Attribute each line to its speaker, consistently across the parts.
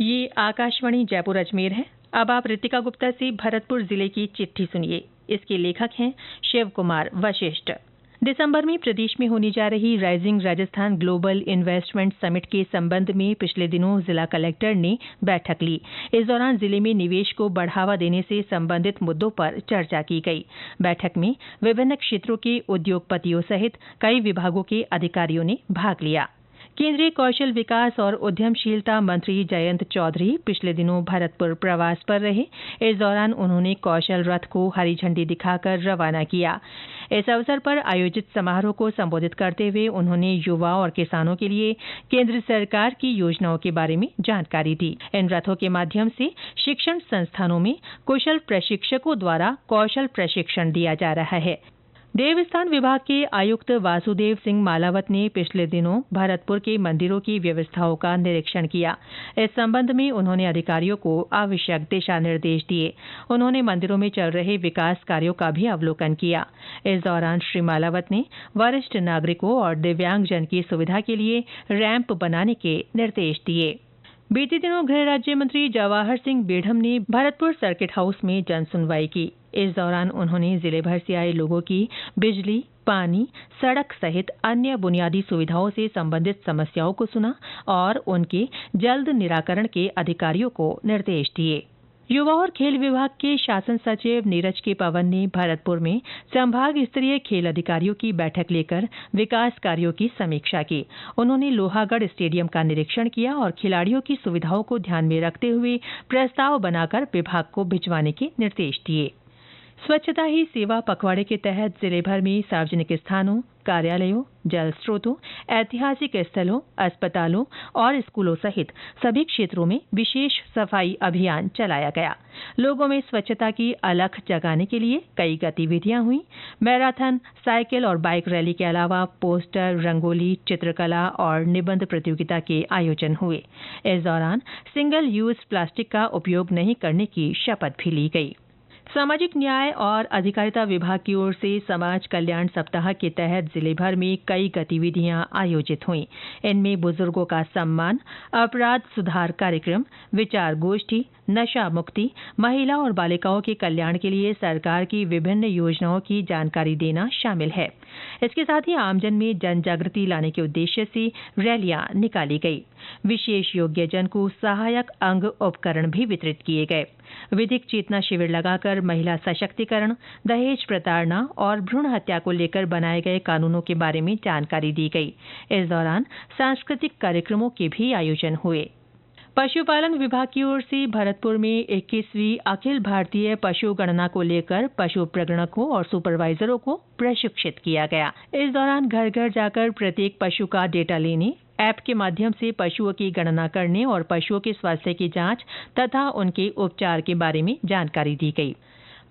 Speaker 1: ये आकाशवाणी जयपुर अजमेर है। अब आप रितिका गुप्ता से भरतपुर जिले की चिट्ठी सुनिए। इसके लेखक हैं शिव कुमार वशिष्ठ। दिसंबर में प्रदेश में होने जा रही rising Rajasthan global investment summit के संबंध में पिछले दिनों जिला कलेक्टर ने बैठक ली। इस दौरान जिले में निवेश को बढ़ावा देने से संबंधित मुद्दों पर चर्चा की गई। बैठक में विभिन्न क्षेत्रों के उद्योगपतियों सहित कई विभागों के अधिकारियों ने भाग लिया। केंद्रीय कौशल विकास और उद्यमशीलता मंत्री जयंत चौधरी पिछले दिनों भरतपुर प्रवास पर रहे। इस दौरान उन्होंने कौशल रथ को हरी झंडी दिखाकर रवाना किया। इस अवसर पर आयोजित समारोह को संबोधित करते हुए उन्होंने युवा और किसानों के लिए केंद्र सरकार की योजनाओं के बारे में जानकारी दी। इन रथों के माध्यम से शिक्षण संस्थानों में कुशल प्रशिक्षकों द्वारा कौशल प्रशिक्षण दिया जा रहा है। देवस्थान विभाग के आयुक्त वासुदेव सिंह मालावत ने पिछले दिनों भरतपुर के मंदिरों की व्यवस्थाओं का निरीक्षण किया। इस संबंध में उन्होंने अधिकारियों को आवश्यक दिशा निर्देश दिए। उन्होंने मंदिरों में चल रहे विकास कार्यों का भी अवलोकन किया। इस दौरान श्री मालावत ने वरिष्ठ नागरिकों और दिव्यांगजन की सुविधा के लिए रैंप बनाने के निर्देश दिए। बीते दिनों गृह राज्य मंत्री जवाहर सिंह बेढ़म ने भरतपुर सर्किट हाउस में जन सुनवाई की। इस दौरान उन्होंने जिले भर से आए लोगों की बिजली, पानी, सड़क सहित अन्य बुनियादी सुविधाओं से संबंधित समस्याओं को सुना और उनके जल्द निराकरण के अधिकारियों को निर्देश दिए। युवा और खेल विभाग के शासन सचिव नीरज के पवन ने भरतपुर में संभाग स्तरीय खेल अधिकारियों की बैठक लेकर विकास कार्यों की समीक्षा की। उन्होंने लोहागढ़ स्टेडियम का निरीक्षण किया और खिलाड़ियों की सुविधाओं को ध्यान में रखते हुए प्रस्ताव बनाकर विभाग को भिजवाने के निर्देश दिए। स्वच्छता ही सेवा पखवाड़े के तहत जिले भर में सार्वजनिक स्थानों, कार्यालयों, जल स्रोतों, ऐतिहासिक स्थलों, अस्पतालों और स्कूलों सहित सभी क्षेत्रों में विशेष सफाई अभियान चलाया गया। लोगों में स्वच्छता की अलख जगाने के लिए कई गतिविधियां हुई। मैराथन, साइकिल और बाइक रैली के अलावा पोस्टर, रंगोली, चित्रकला और निबंध प्रतियोगिता के आयोजन हुए। इस दौरान सिंगल यूज प्लास्टिक का उपयोग नहीं करने की शपथ भी ली गई। सामाजिक न्याय और अधिकारिता विभाग की ओर से समाज कल्याण सप्ताह के तहत जिले भर में कई गतिविधियां आयोजित हुई। इनमें बुजुर्गों का सम्मान, अपराध सुधार कार्यक्रम, विचार गोष्ठी, नशा मुक्ति, महिला और बालिकाओं के कल्याण के लिए सरकार की विभिन्न योजनाओं की जानकारी देना शामिल है। इसके साथ ही आमजन में जन जागृति लाने के उद्देश्य से रैलियां निकाली गई। विशेष योग्यजन को सहायक अंग उपकरण भी वितरित किए गए। विधिक चेतना शिविर लगाकर महिला सशक्तिकरण, दहेज प्रताड़ना और भ्रूण हत्या को लेकर बनाए गए कानूनों के बारे में जानकारी दी गई। इस दौरान सांस्कृतिक कार्यक्रमों के भी आयोजन हुए। पशुपालन विभाग की ओर से भरतपुर में 21वीं अखिल भारतीय पशु गणना को लेकर पशु प्रगणकों और सुपरवाइजरों को प्रशिक्षित किया गया। इस दौरान घर घर जाकर प्रत्येक पशु का डेटा लेने, ऐप के माध्यम से पशुओं की गणना करने और पशुओं के स्वास्थ्य की जांच तथा उनके उपचार के बारे में जानकारी दी गई।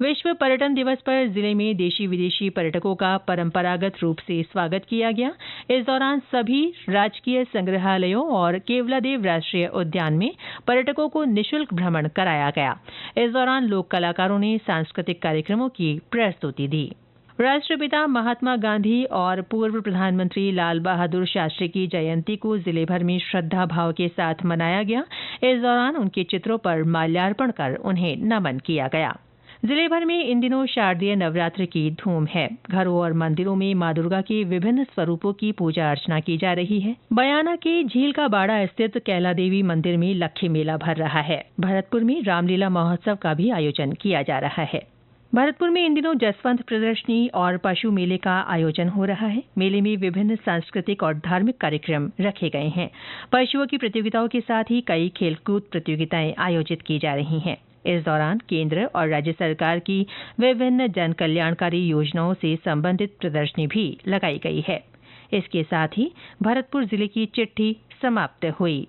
Speaker 1: विश्व पर्यटन दिवस पर जिले में देशी विदेशी पर्यटकों का परंपरागत रूप से स्वागत किया गया। इस दौरान सभी राजकीय संग्रहालयों और केवलादेव राष्ट्रीय उद्यान में पर्यटकों को निःशुल्क भ्रमण कराया गया। इस दौरान लोक कलाकारों ने सांस्कृतिक कार्यक्रमों की प्रस्तुति दी। राष्ट्रपिता महात्मा गांधी और पूर्व प्रधानमंत्री लाल बहादुर शास्त्री की जयंती को जिले भर में श्रद्धा भाव के साथ मनाया गया। इस दौरान उनके चित्रों पर माल्यार्पण कर उन्हें नमन किया गया। जिले भर में इन दिनों शारदीय नवरात्र की धूम है। घरों और मंदिरों में मां दुर्गा के विभिन्न स्वरूपों की पूजा अर्चना की जा रही है। बयाना के झील का बाड़ा स्थित कैला देवी मंदिर में लक्खी मेला भर रहा है। भरतपुर में रामलीला महोत्सव का भी आयोजन किया जा रहा है। भरतपुर में इन दिनों जसवंत प्रदर्शनी और पशु मेले का आयोजन हो रहा है। मेले में विभिन्न सांस्कृतिक और धार्मिक कार्यक्रम रखे गए हैं। पशुओं की प्रतियोगिताओं के साथ ही कई खेलकूद प्रतियोगिताएं आयोजित की जा रही हैं। इस दौरान केंद्र और राज्य सरकार की विभिन्न जन कल्याणकारी योजनाओं से संबंधित प्रदर्शनी भी लगाई गई है। इसके साथ ही भरतपुर जिले की चिट्ठी समाप्त हुई।